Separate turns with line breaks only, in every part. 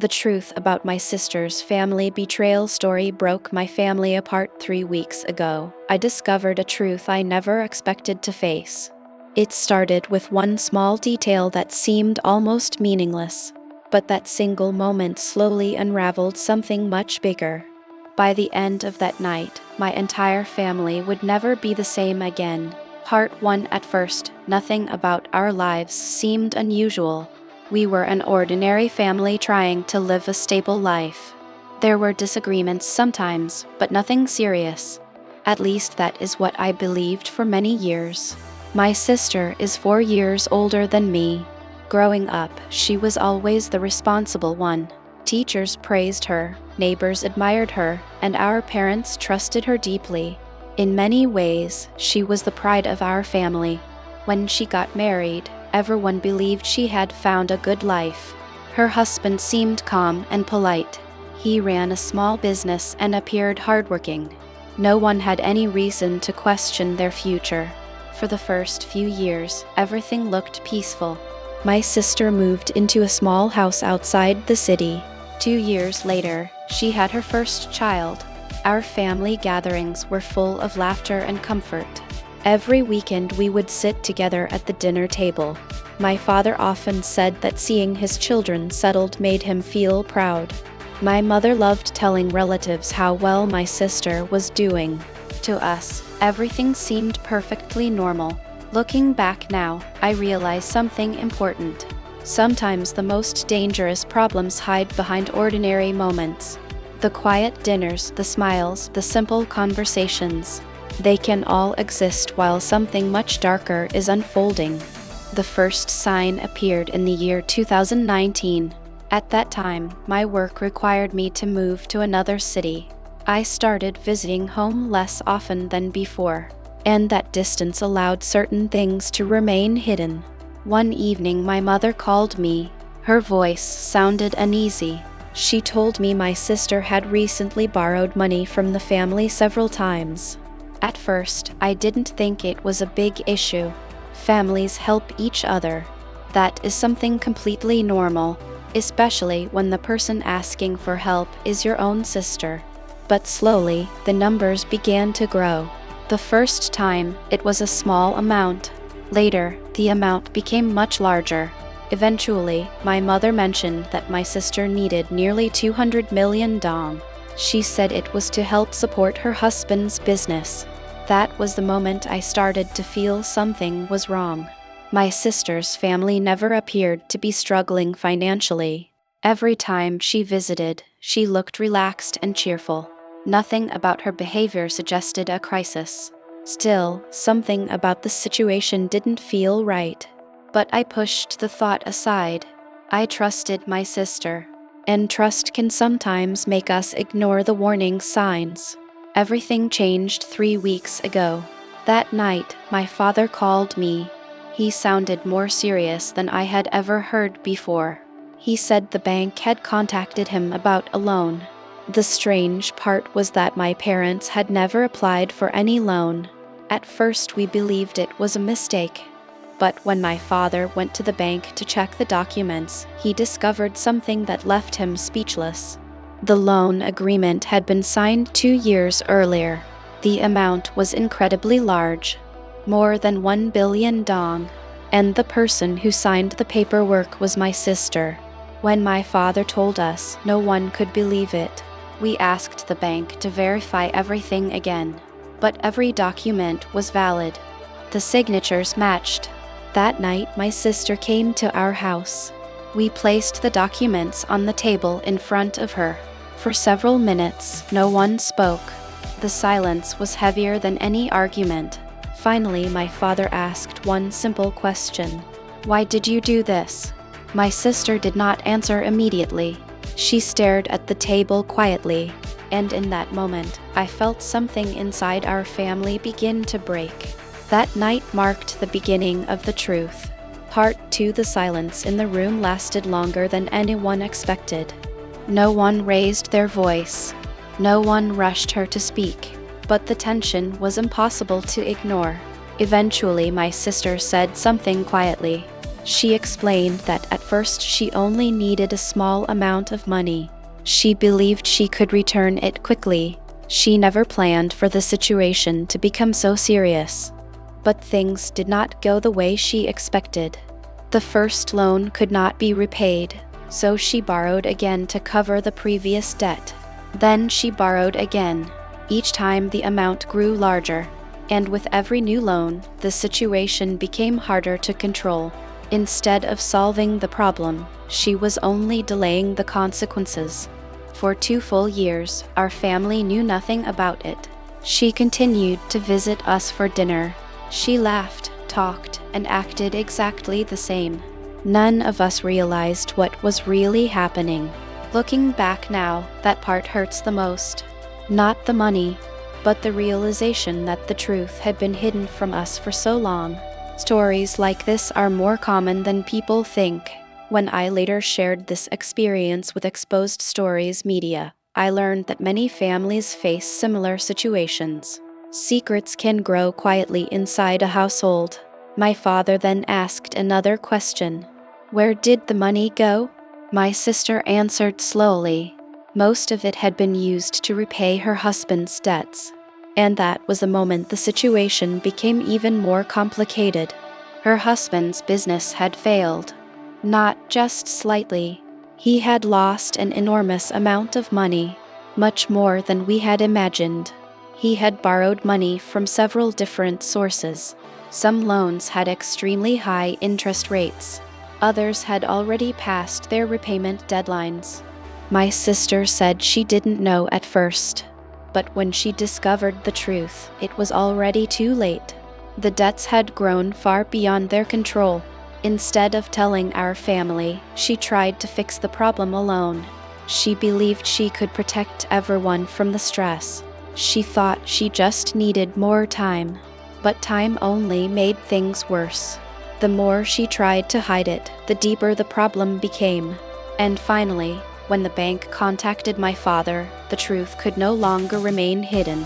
The truth about my sister's family betrayal story broke my family apart 3 weeks ago. I discovered a truth I never expected to face. It started with one small detail that seemed almost meaningless, but that single moment slowly unraveled something much bigger. By the end of that night, my entire family would never be the same again. Part 1. At first, nothing about our lives seemed unusual. We were an ordinary family trying to live a stable life. There were disagreements sometimes, but nothing serious. At least that is what I believed for many years. My sister is 4 years older than me. Growing up, she was always the responsible one. Teachers praised her, neighbors admired her, and our parents trusted her deeply. In many ways, she was the pride of our family. When she got married, everyone believed she had found a good life. Her husband seemed calm and polite. He ran a small business and appeared hardworking. No one had any reason to question their future. For the first few years, everything looked peaceful. My sister moved into a small house outside the city. 2 years later, she had her first child. Our family gatherings were full of laughter and comfort. Every weekend we would sit together at the dinner table. My father often said that seeing his children settled made him feel proud. My mother loved telling relatives how well my sister was doing. To us, everything seemed perfectly normal. Looking back now, I realize something important. Sometimes the most dangerous problems hide behind ordinary moments. The quiet dinners, the smiles, the simple conversations. They can all exist while something much darker is unfolding. The first sign appeared in the year 2019. At that time, my work required me to move to another city. I started visiting home less often than before, and that distance allowed certain things to remain hidden. One evening, my mother called me. Her voice sounded uneasy. She told me my sister had recently borrowed money from the family several times. At first, I didn't think it was a big issue. Families help each other. That is something completely normal, especially when the person asking for help is your own sister. But slowly, the numbers began to grow. The first time, it was a small amount. Later, the amount became much larger. Eventually, my mother mentioned that my sister needed nearly 200 million dong. She said it was to help support her husband's business. That was the moment I started to feel something was wrong. My sister's family never appeared to be struggling financially. Every time she visited, she looked relaxed and cheerful. Nothing about her behavior suggested a crisis. Still, something about the situation didn't feel right. But I pushed the thought aside. I trusted my sister. And trust can sometimes make us ignore the warning signs. Everything changed 3 weeks ago. That night, my father called me. He sounded more serious than I had ever heard before. He said the bank had contacted him about a loan. The strange part was that my parents had never applied for any loan. At first, we believed it was a mistake. But when my father went to the bank to check the documents, he discovered something that left him speechless. The loan agreement had been signed 2 years earlier. The amount was incredibly large, more than 1 billion dong, and the person who signed the paperwork was my sister. When my father told us, no one could believe it. We asked the bank to verify everything again, but every document was valid. The signatures matched. That night, my sister came to our house. We placed the documents on the table in front of her. For several minutes, no one spoke. The silence was heavier than any argument. Finally, my father asked one simple question. "Why did you do this?" My sister did not answer immediately. She stared at the table quietly, and in that moment, I felt something inside our family begin to break. That night marked the beginning of the truth. Part 2. The silence in the room lasted longer than anyone expected. No one raised their voice. No one rushed her to speak. But the tension was impossible to ignore. Eventually, my sister said something quietly. She explained that at first she only needed a small amount of money. She believed she could return it quickly. She never planned for the situation to become so serious. But things did not go the way she expected. The first loan could not be repaid, so she borrowed again to cover the previous debt. Then she borrowed again. Each time the amount grew larger, and with every new loan, the situation became harder to control. Instead of solving the problem, she was only delaying the consequences. For 2 full years, our family knew nothing about it. She continued to visit us for dinner. She laughed, talked, and acted exactly the same. None of us realized what was really happening. Looking back now, that part hurts the most. Not the money, but the realization that the truth had been hidden from us for so long. Stories like this are more common than people think. When I later shared this experience with Exposed Stories Media, I learned that many families face similar situations. Secrets can grow quietly inside a household. My father then asked another question. Where did the money go? My sister answered slowly. Most of it had been used to repay her husband's debts. And that was the moment the situation became even more complicated. Her husband's business had failed. Not just slightly. He had lost an enormous amount of money, much more than we had imagined. He had borrowed money from several different sources. Some loans had extremely high interest rates. Others had already passed their repayment deadlines. My sister said she didn't know at first. But when she discovered the truth, it was already too late. The debts had grown far beyond their control. Instead of telling our family, she tried to fix the problem alone. She believed she could protect everyone from the stress. She thought she just needed more time. But time only made things worse. The more she tried to hide it, the deeper the problem became. And finally, when the bank contacted my father, the truth could no longer remain hidden.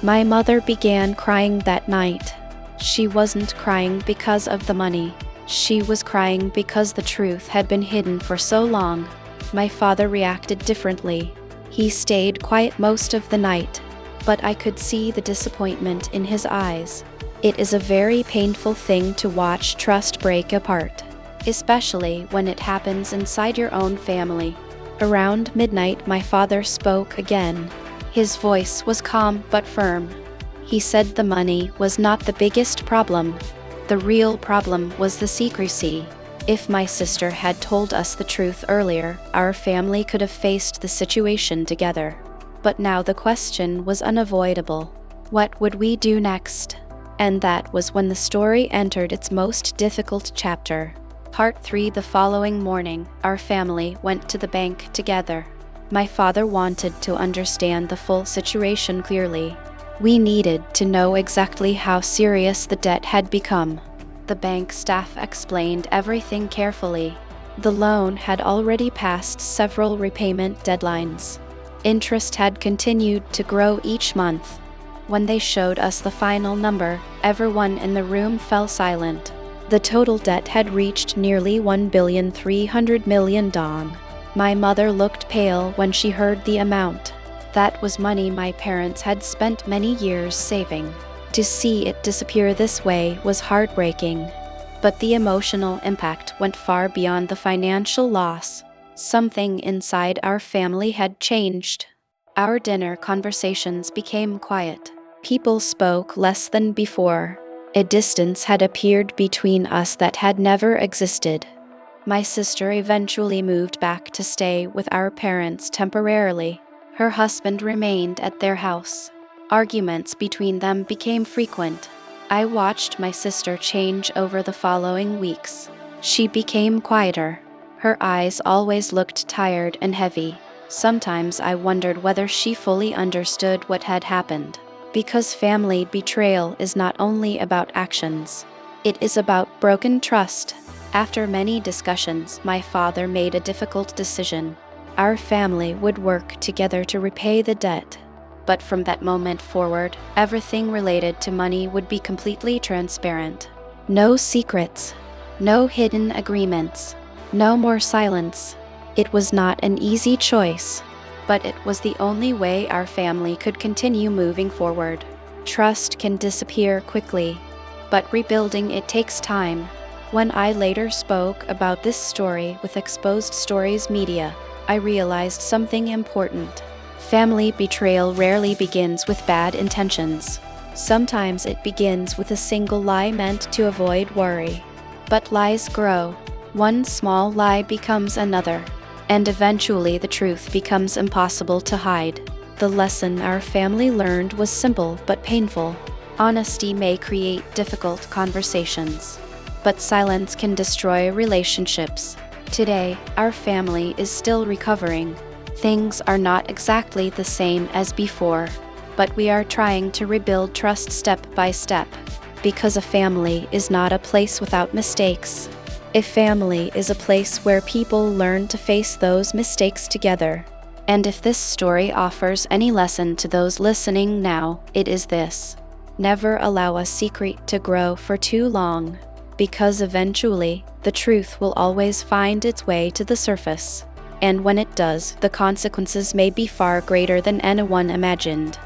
My mother began crying that night. She wasn't crying because of the money. She was crying because the truth had been hidden for so long. My father reacted differently. He stayed quiet most of the night, but I could see the disappointment in his eyes. It is a very painful thing to watch trust break apart, especially when it happens inside your own family. Around midnight, my father spoke again. His voice was calm but firm. He said the money was not the biggest problem. The real problem was the secrecy. If my sister had told us the truth earlier, our family could have faced the situation together. But now the question was unavoidable. What would we do next? And that was when the story entered its most difficult chapter. Part 3. The following morning, our family went to the bank together. My father wanted to understand the full situation clearly. We needed to know exactly how serious the debt had become. The bank staff explained everything carefully. The loan had already passed several repayment deadlines. Interest had continued to grow each month. When they showed us the final number, everyone in the room fell silent. The total debt had reached nearly 1,300,000,000 dong. My mother looked pale when she heard the amount. That was money my parents had spent many years saving. To see it disappear this way was heartbreaking. But the emotional impact went far beyond the financial loss. Something inside our family had changed. Our dinner conversations became quiet. People spoke less than before. A distance had appeared between us that had never existed. My sister eventually moved back to stay with our parents temporarily. Her husband remained at their house. Arguments between them became frequent. I watched my sister change over the following weeks. She became quieter. Her eyes always looked tired and heavy. Sometimes I wondered whether she fully understood what had happened. Because family betrayal is not only about actions. It is about broken trust. After many discussions, my father made a difficult decision. Our family would work together to repay the debt. But from that moment forward, everything related to money would be completely transparent. No secrets. No hidden agreements. No more silence. It was not an easy choice, but it was the only way our family could continue moving forward. Trust can disappear quickly, but rebuilding it takes time. When I later spoke about this story with Exposed Stories Media, I realized something important. Family betrayal rarely begins with bad intentions. Sometimes it begins with a single lie meant to avoid worry. But lies grow. One small lie becomes another, and eventually the truth becomes impossible to hide. The lesson our family learned was simple but painful. Honesty may create difficult conversations, but silence can destroy relationships. Today, our family is still recovering. Things are not exactly the same as before, but we are trying to rebuild trust step by step. Because a family is not a place without mistakes. A family is a place where people learn to face those mistakes together. And if this story offers any lesson to those listening now, it is this: never allow a secret to grow for too long, because eventually, the truth will always find its way to the surface. And when it does, the consequences may be far greater than anyone imagined.